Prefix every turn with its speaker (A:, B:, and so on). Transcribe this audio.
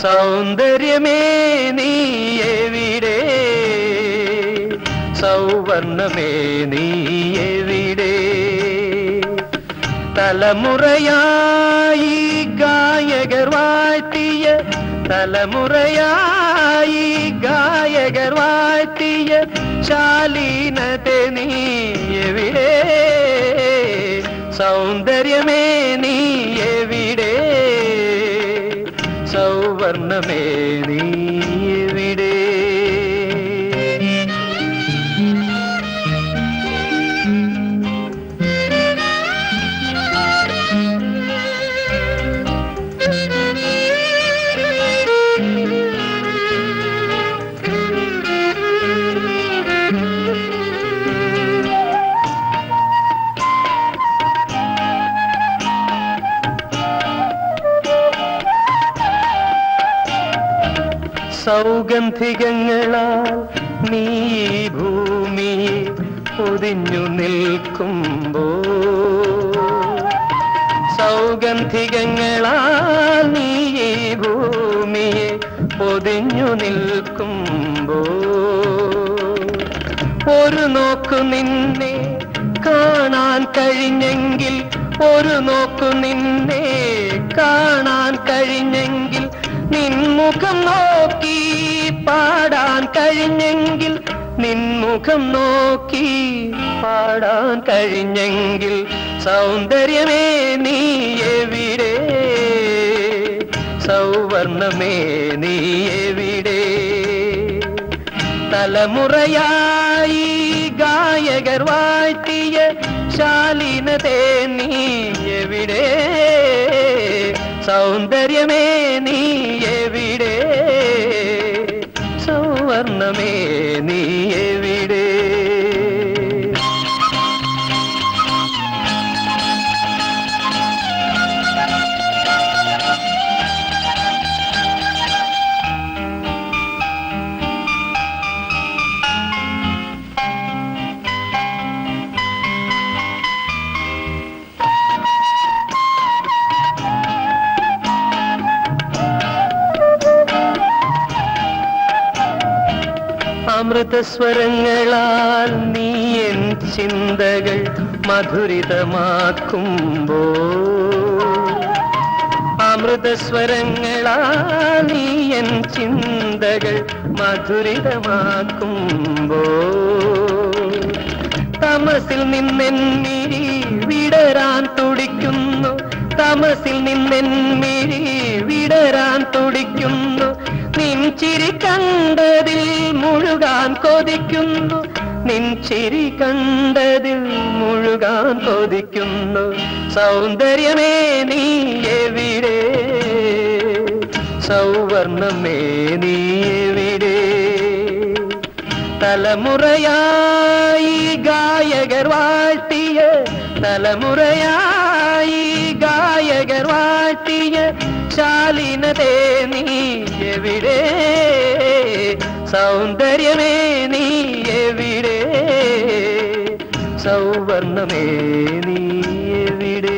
A: സൗന്ദര്യമേ നീ എവിടെ, സൗവർണമേ നീ എവിടെ? തലമുറയായി ഗായകർ വാഴ്ത്തിയ, തലമുറയായി ഗായകർ വാഴ്ത്തിയ ശാലീനത്തെ നീ എവിടെ? സൗന്ദര്യമേ നീ എവിടെ, സൗവർണമേ നീ എവിടെ? സൗഗന്ധികങ്ങളാൽ നീ ഭൂമിയെ പൊതിഞ്ഞു നിൽക്കുമ്പോ, സൗഗന്ധികങ്ങളാൽ നീ ഭൂമിയെ പൊതിഞ്ഞു നിൽക്കുമ്പോ, ഒരു നോക്കു നിന്നെ കാണാൻ കഴിഞ്ഞെങ്കിൽ, ഒരു നോക്കു നിന്നെ കാണാൻ കഴിഞ്ഞെങ്കിൽ, നിൻമുഖം നോക്കി പാടാൻ കഴിഞ്ഞെങ്കിൽ, നിൻമുഖം നോക്കി പാടാൻ കഴിഞ്ഞെങ്കിൽ, സൗന്ദര്യമേ നീ എവിടെ, സൗവർണമേ നീ എവിടെ? തലമുറയായി ഗായകർ വാഴ്ത്തിയ ശാലീനതേ നീ എവിടെ? സൗന്ദര്യമേ നീ എവിടെ, സൗവർണമേ നീ എവിടെ? അമൃതസ്വരങ്ങളാൽ നീ എൻ ചിന്തകൾ മധുരിതമാക്കുമ്പോ, അമൃതസ്വരങ്ങളാൽ നീ എൻ ചിന്തകൾ മധുരിതമാക്കുമ്പോ, തമസിൽ നിന്നെന്നിരി വിടരാൻ തുടിക്കുന്നു, തമസിൽ നിന്നെന്നിരി വിടരാൻ തുടിക്കുന്നു, നിൻ ചിരി കണ്ടതിൽ മുഴുകാൻ കൊതിക്കുന്നു, നിൻ ചിരി കണ്ടതിൽ മുഴുകാൻ കൊതിക്കുന്നു, സൗന്ദര്യമേ നീ എവിടെ, സൗവർണമേ നീ എവിടെ? തലമുറയായി ഗായകർ വാഴ്ത്തിയ, തലമുറയായി ഗായകർ വാഴ്ത്തിയ ശാലീനതേ നീ എവിടെ? സൗന്ദര്യമേ നീ എവിടെ, സൗവർണമേ നീ എവിടെ?